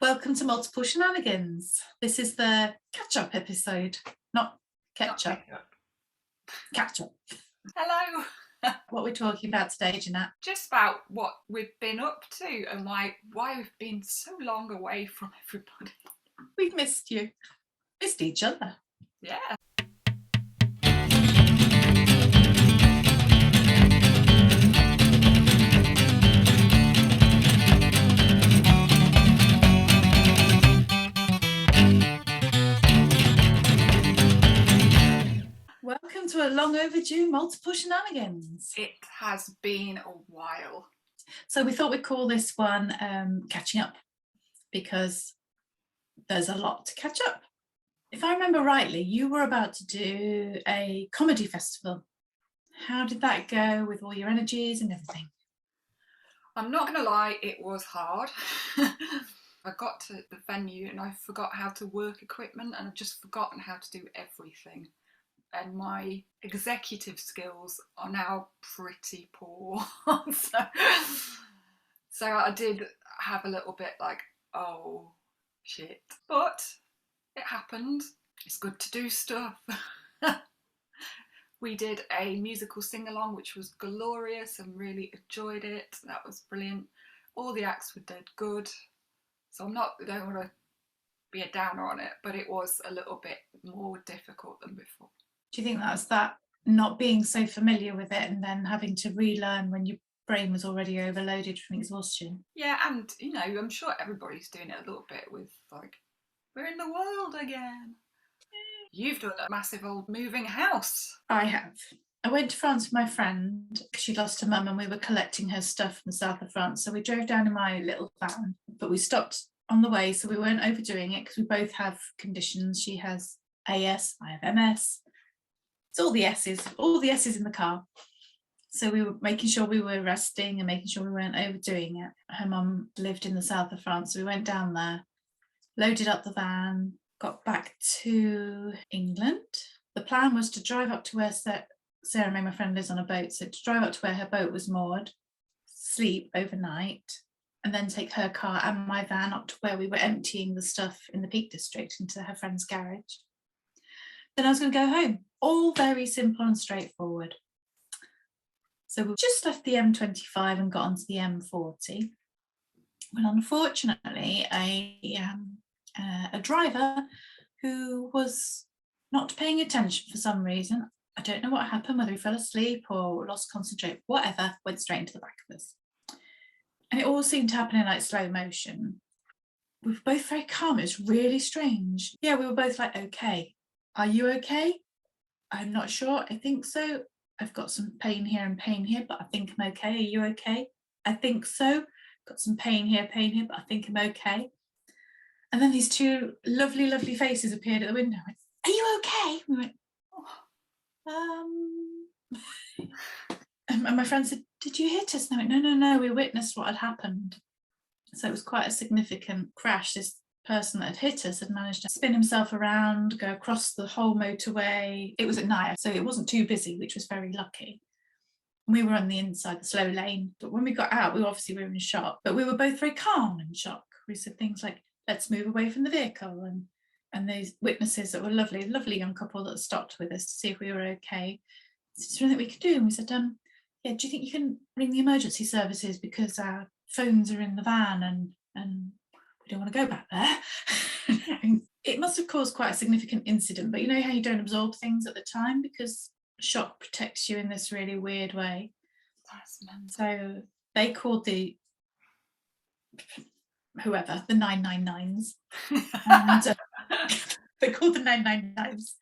Welcome to Multiple Shenanigans. This is the catch-up episode, not ketchup. Catch-up. Hello. What we're talking about today, Jeanette? Just about what we've been up to and why we've been so long away from everybody. We've missed you. Missed each other. Yeah. Welcome to a long overdue Multiple Shenanigans. It has been a while. So we thought we'd call this one Catching Up, because there's a lot to catch up. If I remember rightly, you were about to do a comedy festival. How did that go with all your energies and everything? I'm not going to lie, it was hard. I got to the venue and I forgot how to work equipment, and I've just forgotten how to do everything. And my executive skills are now pretty poor. so I did have a little bit like, oh shit. But it happened. It's good to do stuff. We did a musical sing-along, which was glorious and really enjoyed it. That was brilliant. All the acts were dead good. So I don't want to be a downer on it, but it was a little bit more difficult than before. Do you think that's that not being so familiar with it and then having to relearn when your brain was already overloaded from exhaustion? Yeah, and I'm sure everybody's doing it a little bit with like, we're in the world again. You've done a massive old moving house. I have. I went to France with my friend because she lost her mum and we were collecting her stuff from the south of France. So we drove down in my little van, but we stopped on the way so we weren't overdoing it because we both have conditions. She has AS, I have MS. It's all the S's in the car. So we were making sure we were resting and making sure we weren't overdoing it. Her mum lived in the south of France, so we went down there, loaded up the van, got back to England. The plan was to drive up to where Sarah May, my friend, lives on a boat, so to drive up to where her boat was moored, sleep overnight, and then take her car and my van up to where we were emptying the stuff in the Peak District into her friend's garage. Then I was going to go home. All very simple and straightforward. So we just left the M25 and got onto the M40. Well, unfortunately, a driver who was not paying attention for some reason, I don't know what happened, whether he fell asleep or lost concentration, whatever, went straight into the back of us. And it all seemed to happen in like slow motion. We were both very calm. It was really strange. Yeah, we were both like, okay. Are you okay? I'm not sure. I think so. I've got some pain here and pain here, but I think I'm okay. Are you okay? I think so. Got some pain here, but I think I'm okay. And then these two lovely, lovely faces appeared at the window. I went, are you okay? We went, And my friend said, did you hit us? And I went, no, we witnessed what had happened. So it was quite a significant crash. This person that had hit us had managed to spin himself around, go across the whole motorway. It was at night, so it wasn't too busy, which was very lucky. We were on the inside, the slow lane, but when we got out, we were in shock, but we were both very calm in shock. We said things like, let's move away from the vehicle, and those witnesses that were lovely young couple that stopped with us to see if we were okay. Is there anything we could do? And we said, yeah, do you think you can ring the emergency services because our phones are in the van and we don't want to go back there. It must have caused quite a significant incident, but you know how you don't absorb things at the time because shock protects you in this really weird way. So they called the 999s. And they called the 999s.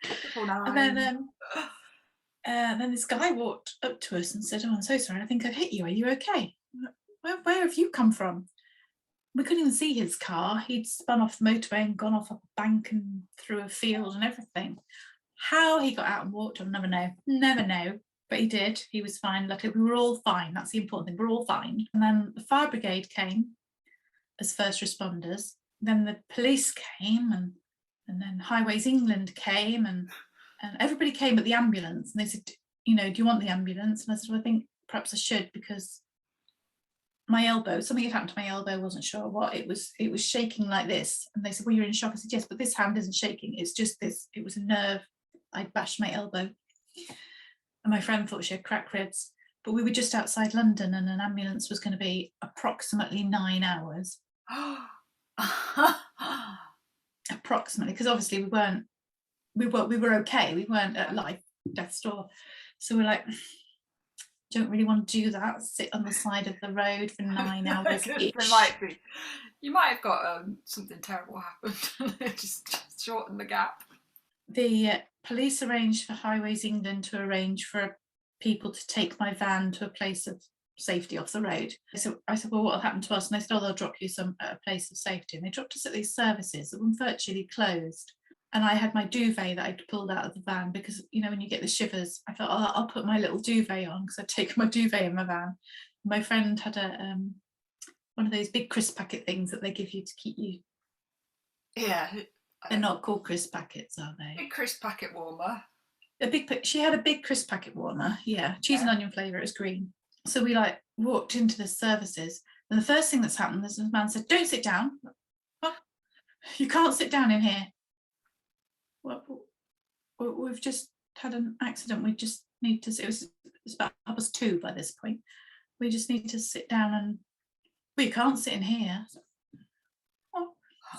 And then this guy walked up to us and said, oh, I'm so sorry, I think I've hit you. Are you okay? Where have you come from? We couldn't even see his car. He'd spun off the motorway and gone off up a bank and through a field and everything. How he got out and walked, I'll never know. But he did. He was fine. Luckily, we were all fine. That's the important thing. We're all fine. And then the fire brigade came as first responders. Then the police came, and then Highways England came, and everybody came but the ambulance. And they said, do you want the ambulance? And I said, well, I think perhaps I should, because my elbow, something had happened to my elbow, wasn't sure what, it was shaking like this. And they said, well, you're in shock. I said, yes, but this hand isn't shaking, it's just this, it was a nerve. I'd bashed my elbow. And my friend thought she had cracked ribs. But we were just outside London and an ambulance was going to be approximately 9 hours. Approximately, because obviously we were okay. We weren't at life, death's door. So we're like, don't really want to do that, sit on the side of the road for 9 hours. You might have got something terrible happened. just shorten the gap. The police arranged for Highways England to arrange for people to take my van to a place of safety off the road. So I said, well, what will happen to us? And they said, oh, they'll drop you at a place of safety. And they dropped us at these services that were virtually closed. And I had my duvet that I'd pulled out of the van because, you know, when you get the shivers, I thought, oh, I'll put my little duvet on because I'd taken my duvet in my van. My friend had one of those big crisp packet things that they give you to keep you. Yeah. They're not called crisp packets, are they? Big crisp packet warmer. She had a big crisp packet warmer, yeah, cheese and onion flavour, it was green. So we like walked into the services, and the first thing that's happened is the man said, don't sit down. What? You can't sit down in here. Well, we've just had an accident, we just need to, it's about 2:30 by this point. We just need to sit down and, well, you can't sit in here.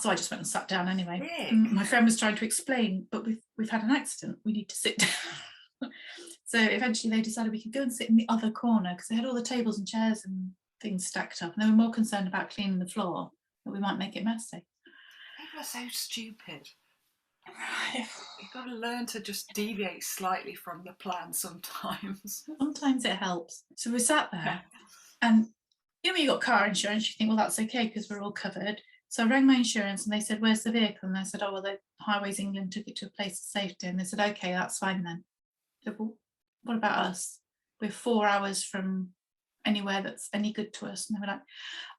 So I just went and sat down anyway. My friend was trying to explain, but we've had an accident, we need to sit down. So eventually they decided we could go and sit in the other corner because they had all the tables and chairs and things stacked up, and they were more concerned about cleaning the floor, that we might make it messy. People are so stupid. You've got to learn to just deviate slightly from the plan sometimes. Sometimes it helps. So we sat there, and you know when you got car insurance, you think, well, that's okay because we're all covered. So I rang my insurance and they said, where's the vehicle? And I said, oh, well, the Highways England took it to a place of safety. And they said, okay, that's fine then. I said, well, what about us? We're 4 hours from anywhere that's any good to us. And they were like,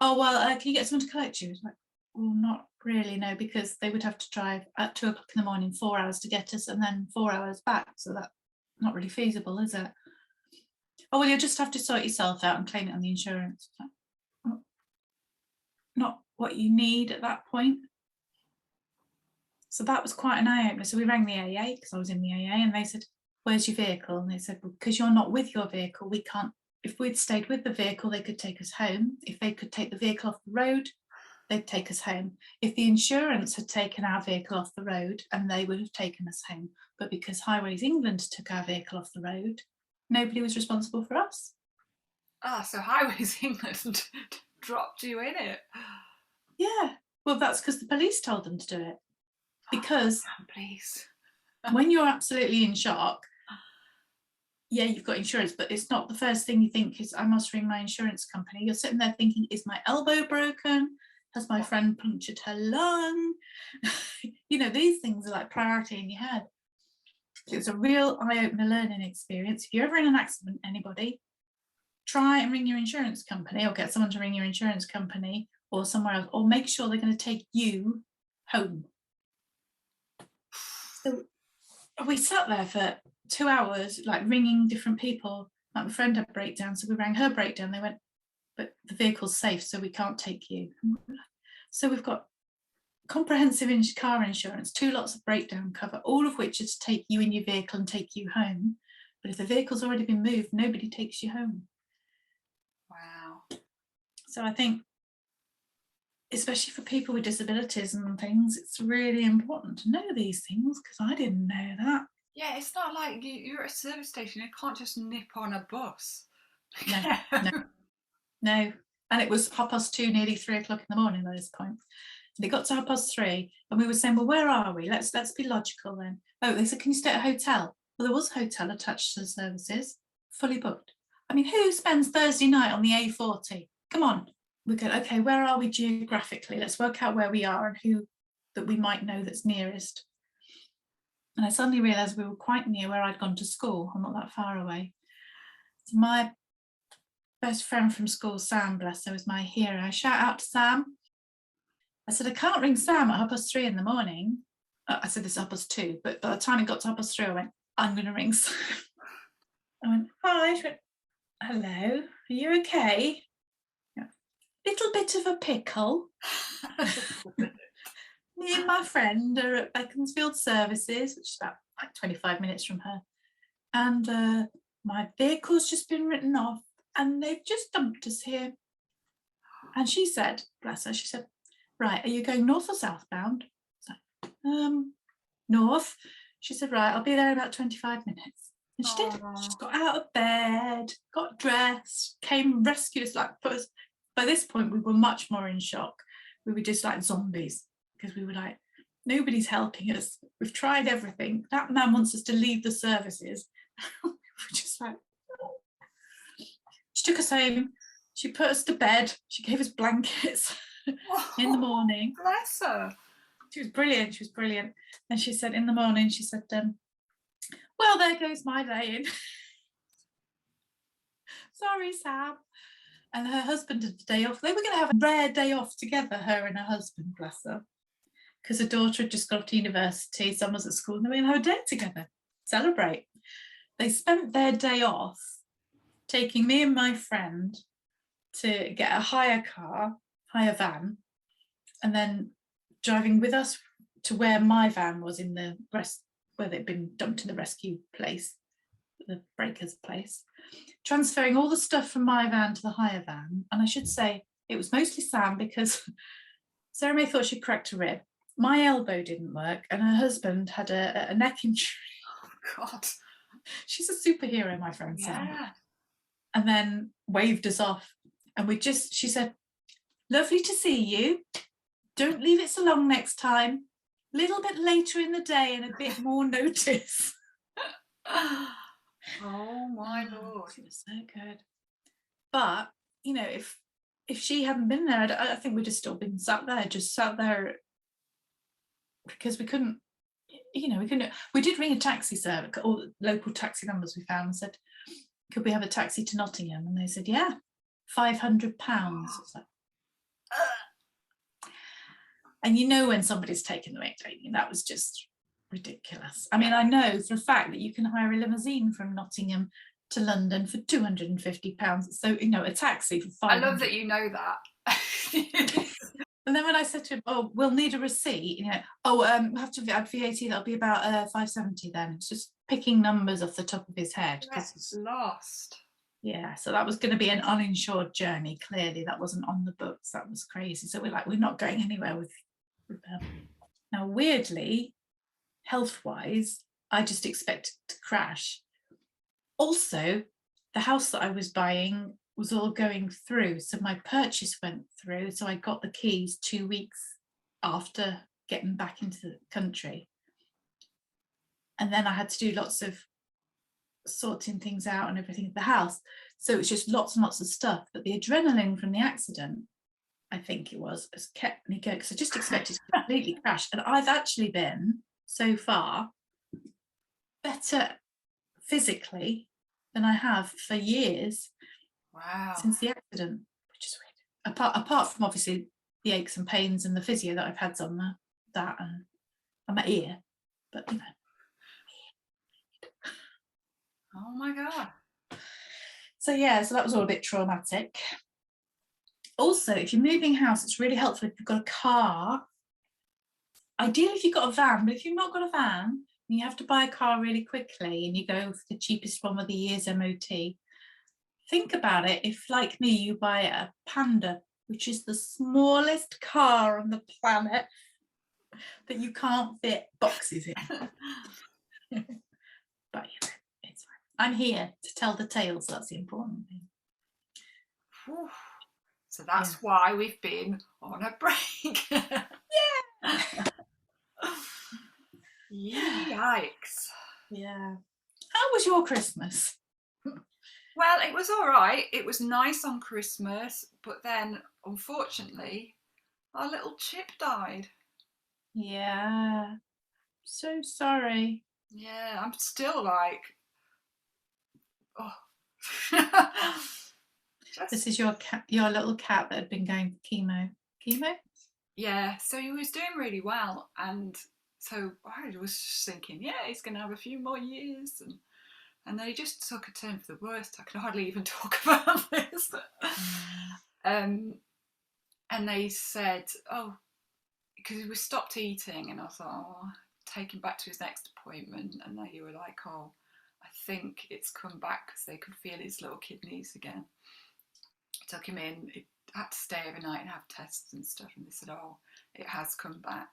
oh, well, can you get someone to collect you? I was like, well, not really, no, because they would have to drive at 2 o'clock in the morning, 4 hours to get us and then 4 hours back. So that's not really feasible, is it? Oh, well, you'll just have to sort yourself out and claim it on the insurance. Like, well, not what you need at that point. So that was quite an eye-opener. So we rang the AA because I was in the AA, and they said, where's your vehicle? And they said, well, because you're not with your vehicle, we can't. If we'd stayed with the vehicle, they could take us home. If they could take the vehicle off the road, they'd take us home. If the insurance had taken our vehicle off the road, and they would have taken us home. But because Highways England took our vehicle off the road, nobody was responsible for us. So Highways England dropped you in it. Yeah, well, that's because the police told them to do it. Because please. When you're absolutely in shock, yeah, you've got insurance, but it's not the first thing you think is, I must ring my insurance company. You're sitting there thinking, is my elbow broken? Has my friend punctured her lung? You know, these things are like priority in your head. It's a real eye-opener learning experience. If you're ever in an accident, anybody, try and ring your insurance company or get someone to ring your insurance company or somewhere else, or make sure they're going to take you home. So we sat there for 2 hours, like ringing different people. Like my friend had a breakdown, so we rang her breakdown. They went, but the vehicle's safe, so we can't take you. So we've got comprehensive car insurance, 2 lots of breakdown cover, all of which is to take you in your vehicle and take you home. But if the vehicle's already been moved, nobody takes you home. Wow. So I think, especially for people with disabilities and things, it's really important to know these things, because I didn't know that. Yeah, it's not like you're at a service station, you can't just nip on a bus. No. And it was 2:30, nearly 3 o'clock in the morning by this point. And it got to 3:30 and we were saying, well, where are we? Let's be logical then. Oh, they said, can you stay at a hotel? Well, there was a hotel attached to the services, fully booked. I mean, who spends Thursday night on the A40? Come on. We go, okay, where are we geographically? Let's work out where we are and who that we might know that's nearest. And I suddenly realised we were quite near where I'd gone to school. I'm not that far away. So my best friend from school, Sam, bless her, was my hero. I shout out to Sam. I said, I can't ring Sam at 3:30 in the morning. I said this at 2:30, but by the time it got to 3:30, I went, I'm going to ring Sam. I went, hi. She went, hello, are you okay? Yeah. little bit of a pickle. Me and my friend are at Beaconsfield Services, which is about like 25 minutes from her. And my vehicle's just been written off and they've just dumped us here. And she said, bless her, she said, right, are you going north or southbound? North. She said, right, I'll be there in about 25 minutes. And she did. She got out of bed, got dressed, came rescue us, like put us. By this point, we were much more in shock. We were just like zombies because we were like, nobody's helping us. We've tried everything. That man wants us to leave the services. We were just like, she took us home. She put us to bed. She gave us blankets in the morning. Bless her. She was brilliant. She was brilliant. And she said in the morning, she said, well, there goes my day in. Sorry, Sam. And her husband had the day off. They were going to have a rare day off together, her and her husband, bless her. Because her daughter had just gone to university, son was at school, and they were going to have a day together, celebrate. They spent their day off taking me and my friend to get a hire van, and then driving with us to where my van was in the where they'd been dumped in the rescue place, the breakers place, transferring all the stuff from my van to the hire van. And I should say it was mostly Sam, because Sarah May thought she'd cracked a rib. My elbow didn't work, and her husband had a neck injury. Oh God. She's a superhero, my friend Sam. Yeah. And then waved us off. And she said, lovely to see you. Don't leave it so long next time. A little bit later in the day and a bit more notice. Oh my Lord. It was so good. But, you know, if she hadn't been there, I think we'd have still been sat there because we couldn't, you know, we did ring a taxi service, all the local taxi numbers we found, and said, could we have a taxi to Nottingham? And they said, yeah, £500. It's like, and you know when somebody's taken the mick, don't you? That was just ridiculous. I mean, I know for a fact that you can hire a limousine from Nottingham to London for £250. So, you know, a taxi for £500. I love that you know that. And then when I said to him, oh, we'll need a receipt, you know, we'll have to add VAT, that'll be about £570 then. It's just picking numbers off the top of his head. That's lost. Yeah, so that was going to be an uninsured journey. Clearly, that wasn't on the books. That was crazy. So we're like, we're not going anywhere with them. Now, weirdly, health-wise, I just expected to crash. Also, the house that I was buying was all going through, so my purchase went through. So I got the keys 2 weeks after getting back into the country, and then I had to do lots of sorting things out and everything at the house. So it was just lots and lots of stuff. But the adrenaline from the accident, I think it was, has kept me going, because I just expected to completely crash. And I've actually been so far better physically than I have for years. Wow. Since the accident, which is weird. Apart from obviously the aches and pains and the physio that I've had on that and on my ear, but you know. Oh my God. So yeah, so that was all a bit traumatic. Also, if you're moving house, it's really helpful if you've got a car. Ideally if you've got a van, but if you've not got a van, you have to buy a car really quickly and you go for the cheapest one with a year's MOT. Think about it, if like me, you buy a Panda, which is the smallest car on the planet that you can't fit boxes in. But you know, it's fine. I'm here to tell the tale, so that's the important thing. Whew. So that's why we've been on a break. Yeah. Yikes. Yeah. How was your Christmas? Well, it was all right. It was nice on Christmas, but then, unfortunately, our little Chip died. Yeah. So sorry. Yeah, I'm still like, oh. This is your little cat that had been going for chemo. Chemo? Yeah, so he was doing really well, and so I was just thinking, yeah, he's going to have a few more years, and then he just took a turn for the worst. I can hardly even talk about this. And they said, oh, because we stopped eating, and I thought, oh, take him back to his next appointment. And they were like, oh, I think it's come back, because they could feel his little kidneys again. Took him in, he had to stay overnight and have tests and stuff. And they said, oh, it has come back.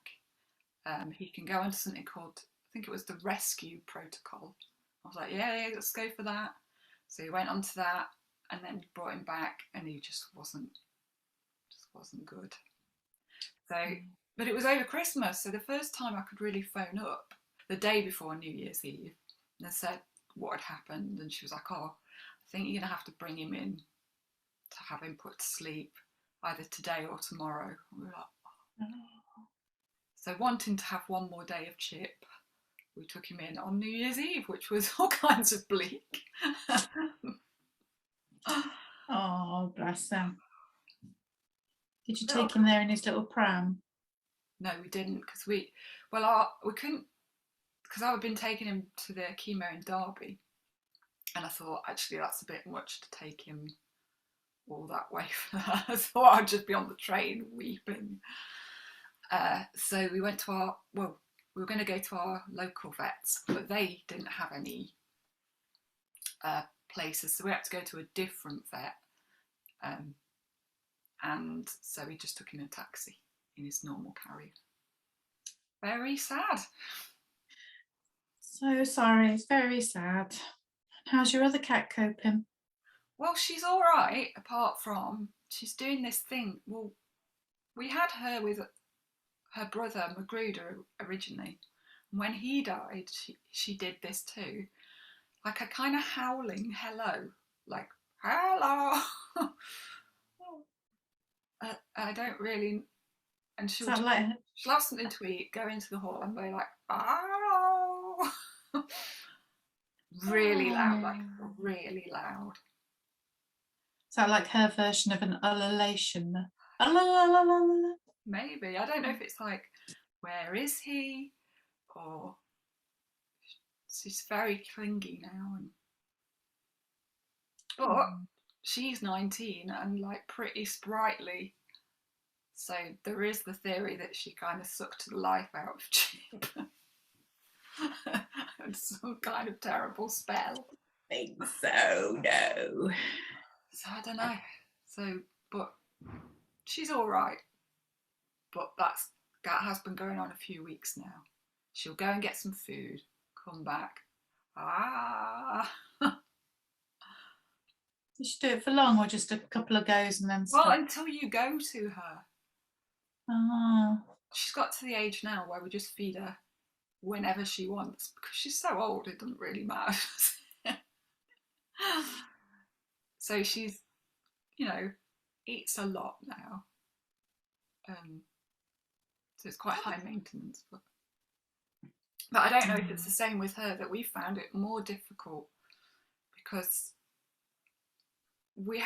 He can go into something called, I think it was the rescue protocol. I was like, yeah, let's go for that. So he went onto that, and then brought him back, and he just wasn't good. So, but it was over Christmas, so the first time I could really phone up, the day before New Year's Eve, and I said what had happened, and she was like, oh, I think you're gonna have to bring him in to have him put to sleep either today or tomorrow. And we were like, oh. So wanting to have one more day of chip, we took him in on New Year's Eve, which was all kinds of bleak. Oh, bless them. Did you take him there in his little pram? No, we didn't, because we couldn't, because I've been taking him to the chemo in Derby, and I thought actually that's a bit much to take him all that way for that. I thought I'd just be on the train weeping. So we went to we were going to go to our local vets, but they didn't have any places, so we had to go to a different vet. And so we just took him in a taxi in his normal carrier. Very sad. So sorry, it's very sad. How's your other cat coping? Well, she's all right, apart from she's doing this thing. Well, we had her with her brother Magruder originally, and when he died, she did this too, like a kind of howling hello, like hello. I don't really, and she'll have something to eat, go into the hall, and be like, oh, really loud, like really loud. Is that like her version of an ululation? Maybe. I don't know if it's like, where is he? Or she's very clingy now. But she's 19 and like pretty sprightly. So there is the theory that she kind of sucked the life out of Chip. And some kind of terrible spell. I think so, no. So I don't know. So, but she's all right. But that has been going on a few weeks now. She'll go and get some food, come back. You should do it for long, or just a couple of goes and then stop? Well, until you go to her. She's got to the age now where we just feed her whenever she wants, because she's so old it doesn't really matter. So she's, eats a lot now. So it's quite high maintenance. But I don't know if it's the same with her, that we found it more difficult because we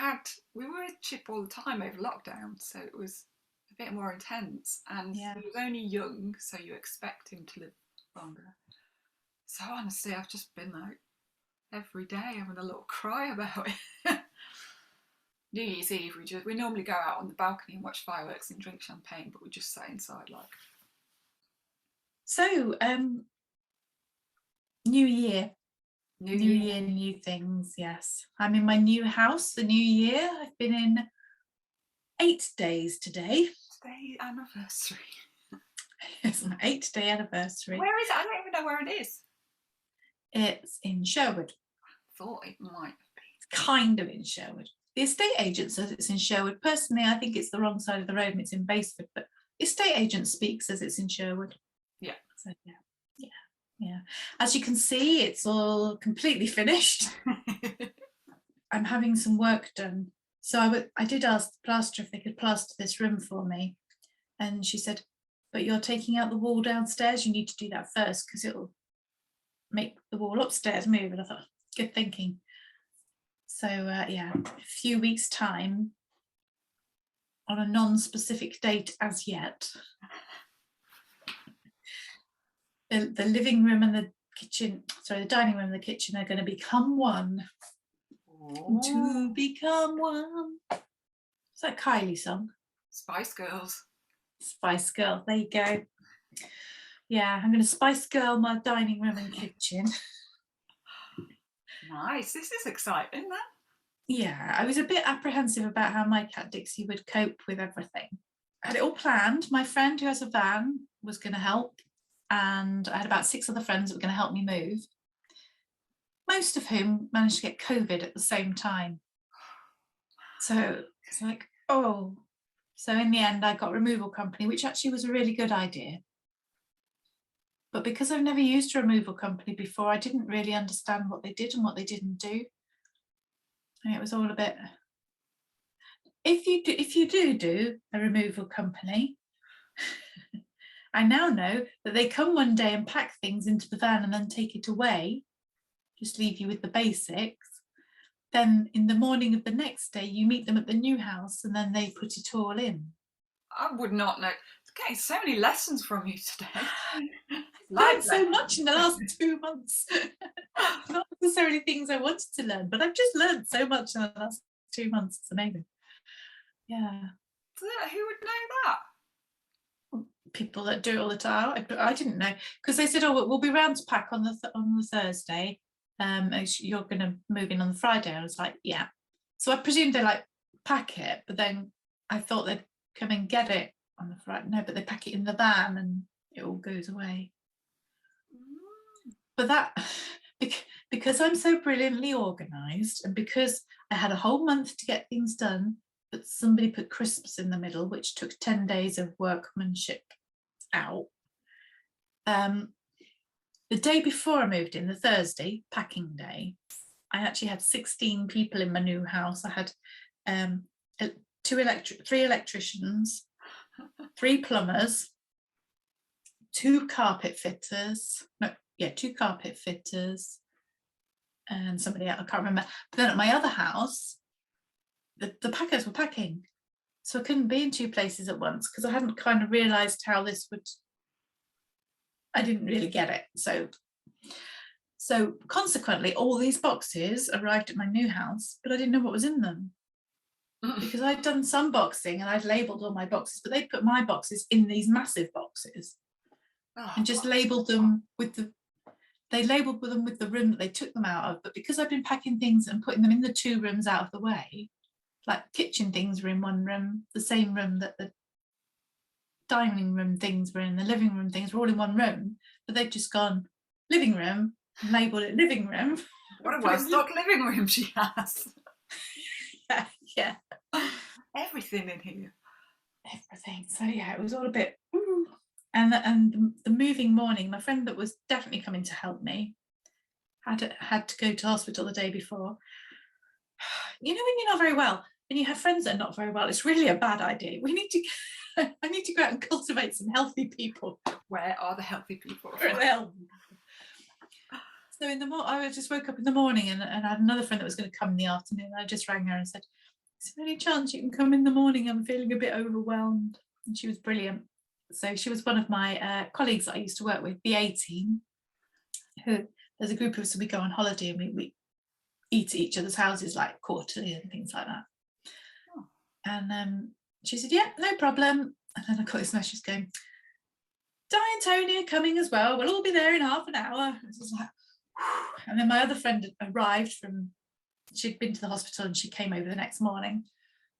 were with Chip all the time over lockdown, so it was a bit more intense, and he was only young, so you expect him to live longer. So honestly, I've just been like every day having a little cry about it. New Year's Eve, we normally go out on the balcony and watch fireworks and drink champagne, but we just sat inside like. So, New Year, new things. Yes, I'm in my new house. The new year. I've been in 8 days today. Today's anniversary. It's my 8-day anniversary. Where is it? I don't even know where it is. It's in Sherwood. I thought it might be. It's kind of in Sherwood. The estate agent says it's in Sherwood. Personally, I think it's the wrong side of the road and it's in Basford, but the estate agent speaks as it's in Sherwood. Yeah. So yeah. As you can see, it's all completely finished. I'm having some work done. So I did ask the plasterer if they could plaster this room for me. And she said, but you're taking out the wall downstairs. You need to do that first because it'll make the wall upstairs move. And I thought, good thinking. So a few weeks' time, on a non-specific date as yet, the living room and the kitchen, the dining room and the kitchen are going to become one. To become one. Is that Kylie song? Spice Girls. Spice Girl, there you go. Yeah, I'm going to Spice Girl my dining room and kitchen. Nice. This is exciting, then. Yeah, I was a bit apprehensive about how my cat Dixie would cope with everything. I had it all planned. My friend who has a van was going to help, and I had about 6 other friends that were going to help me move, most of whom managed to get COVID at the same time. So it's like, oh. So in the end, I got a removal company, which actually was a really good idea. But because I've never used a removal company before, I didn't really understand what they did and what they didn't do. And it was all a bit. If you do a removal company, I now know that they come one day and pack things into the van and then take it away, just leave you with the basics. Then in the morning of the next day, you meet them at the new house and then they put it all in. I would not know. Getting so many lessons from you today. Learned so much in the last 2 months. Not necessarily things I wanted to learn, but I've just learned so much in the last 2 months. It's amazing. Yeah. Who would know that? People that do it all the time. I didn't know, because they said, "Oh, we'll be round to pack on the Thursday. You're going to move in on the Friday." I was like, "Yeah." So I presumed they like pack it, but then I thought they'd come and get it on the Friday. No, but they pack it in the van and it all goes away. But that, because I'm so brilliantly organised, and because I had a whole month to get things done, but somebody put Christmas in the middle, which took 10 days of workmanship out. The day before I moved in, the Thursday, packing day, I actually had 16 people in my new house. I had 3 electricians, 3 plumbers, 2 carpet fitters. No, yeah, 2 carpet fitters, and somebody else, I can't remember. But then at my other house, the packers were packing. So I couldn't be in 2 places at once because I hadn't kind of realised how this would. I didn't really get it. So consequently, all these boxes arrived at my new house, but I didn't know what was in them. Because I'd done some boxing and I'd labelled all my boxes, but they'd put my boxes in these massive boxes and just labelled them with the room that they took them out of. But because I've been packing things and putting them in the 2 rooms out of the way, like kitchen things were in one room, the same room that the dining room things were in, the living room things were all in one room, but they've just gone living room and labelled it living room. What a well-stocked living room she has. Yeah. Everything in here. Everything. So yeah, it was all a bit. And the moving morning, my friend that was definitely coming to help me had to go to hospital the day before. You know, when you're not very well and you have friends that are not very well, it's really a bad idea. I need to go out and cultivate some healthy people. Where are the healthy people? So I just woke up in the morning and I had another friend that was going to come in the afternoon. I just rang her and said, "Is there any chance you can come in the morning? I'm feeling a bit overwhelmed." And she was brilliant. So she was one of my colleagues that I used to work with, the A team. There's a group of us who we go on holiday and we eat at each other's houses like quarterly and things like that. Oh. And she said, "Yeah, no problem." And then I got this message going, "Di and Tony are coming as well. We'll all be there in half an hour." And it was like, whew. And then my other friend arrived she'd been to the hospital and she came over the next morning.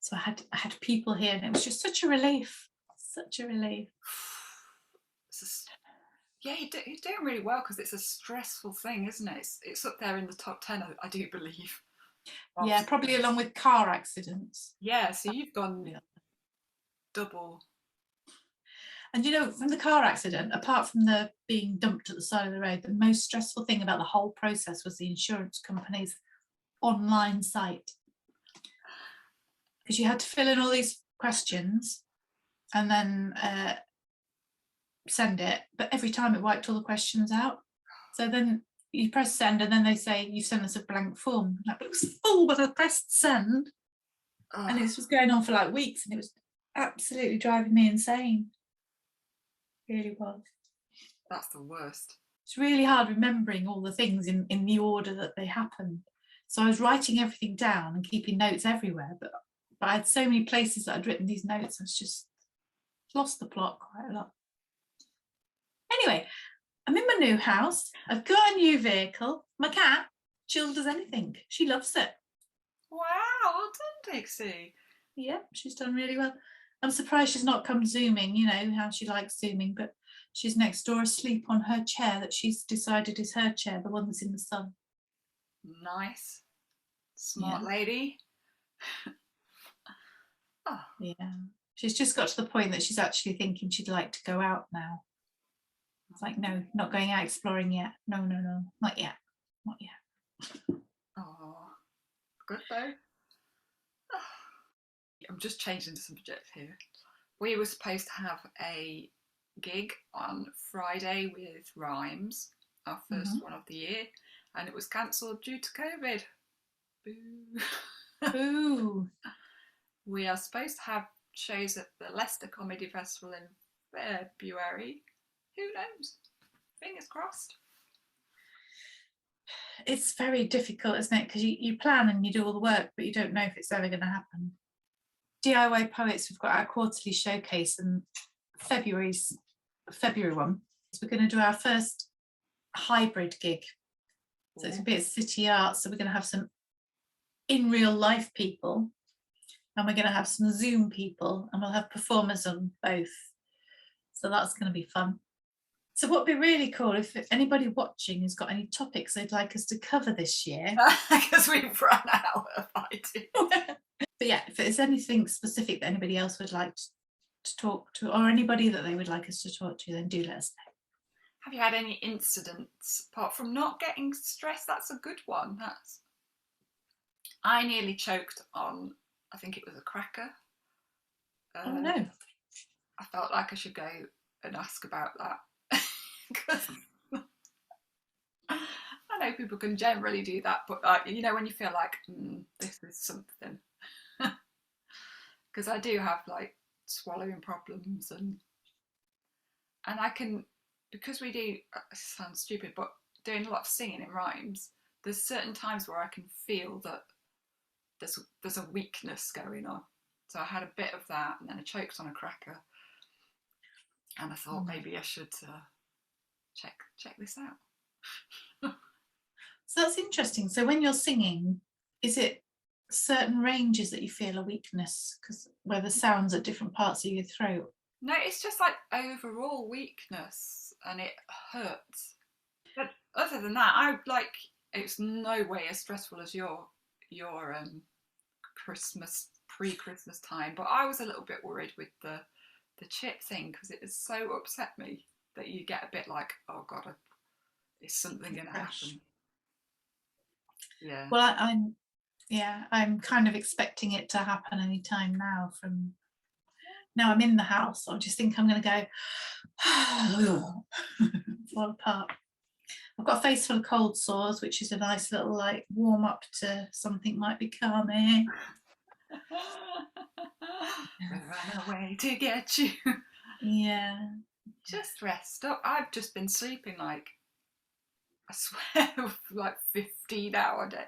So I had people here and it was just such a relief. Such a relief. Yeah, you're doing really well because it's a stressful thing, isn't it? It's up there in the top 10, I do believe. Yeah, probably along with car accidents. Yeah, so you've gone double. And you know, from the car accident, apart from the being dumped at the side of the road, the most stressful thing about the whole process was the insurance company's online site. Because you had to fill in all these questions and then send it, but every time it wiped all the questions out. So then you press send and then they say, "You've sent us a blank form." But it was full, but I pressed send. And this was going on for like weeks and it was absolutely driving me insane. It really was. That's the worst. It's really hard remembering all the things in the order that they happened. So I was writing everything down and keeping notes everywhere, but But I had so many places that I'd written these notes, I was just lost the plot quite a lot. Anyway, I'm in my new house. I've got a new vehicle. My cat, she'll does anything. She loves it. Wow, well done, Dixie. Yeah, she's done really well. I'm surprised she's not come zooming, you know, how she likes zooming, but she's next door asleep on her chair that she's decided is her chair, the one that's in the sun. Nice. Smart lady. Oh. Yeah. She's just got to the point that she's actually thinking she'd like to go out now. It's like, no, not going out exploring yet. No, not yet. Not yet. Oh, good though. I'm just changing the subject here. We were supposed to have a gig on Friday with Rhymes, our first one of the year, and it was cancelled due to COVID. Boo. Boo. We are supposed to have shows at the Leicester Comedy Festival in February. Who knows? Fingers crossed. It's very difficult, isn't it? Because you plan and you do all the work, but you don't know if it's ever going to happen. DIY Poets, we've got our quarterly showcase, and February one. So we're going to do our first hybrid gig. So it's a bit of city art. So we're going to have some in real life people, and we're going to have some Zoom people, and we'll have performers on both. So that's going to be fun. So what would be really cool if anybody watching has got any topics they'd like us to cover this year. Because we've run out of ideas. But yeah, if there's anything specific that anybody else would like to talk to, or anybody that they would like us to talk to, then do let us know. Have you had any incidents apart from not getting stressed? That's a good one. I nearly choked on, I think it was a cracker. Oh no. I felt like I should go and ask about that. Because I know people can generally do that, but you know, when you feel like this is something, because I do have like swallowing problems, and I can, because we do, it sounds stupid, but doing a lot of singing in Rhymes, there's certain times where I can feel that there's a weakness going on. So I had a bit of that, and then I choked on a cracker, and I thought maybe I should check this out. So that's interesting. So when you're singing, is it certain ranges that you feel a weakness, because where the sounds at different parts of your throat? No, it's just like overall weakness, and it hurts. But other than that, it's no way as stressful as your Christmas, pre-Christmas time. But I was a little bit worried with the chip thing, because it has so upset me that you get a bit like, oh God, is something going to happen? Yeah. Well, I'm kind of expecting it to happen any time now. From now I'm in the house, I just think I'm going to go fall apart. I've got a face full of cold sores, which is a nice little like warm up to something might be coming. Run away to get you. Yeah. Just rest up. I've just been sleeping like, I swear, like 15 hour day.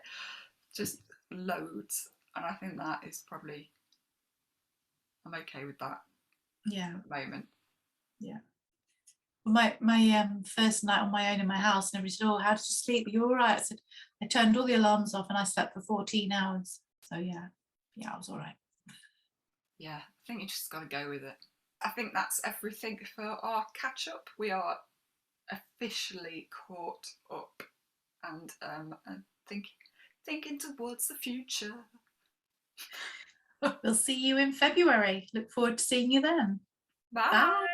Just loads. And I think that is probably, I'm okay with that. Yeah. At the moment. Yeah. My first night on my own in my house, and everybody said, oh, how did you sleep? Are you all right? I said, I turned all the alarms off and I slept for 14 hours. So yeah, I was all right. Yeah, I think you just got to go with it. I think that's everything for our catch up. We are officially caught up, and thinking towards the future. We'll see you in February. Look forward to seeing you then. Bye. Bye.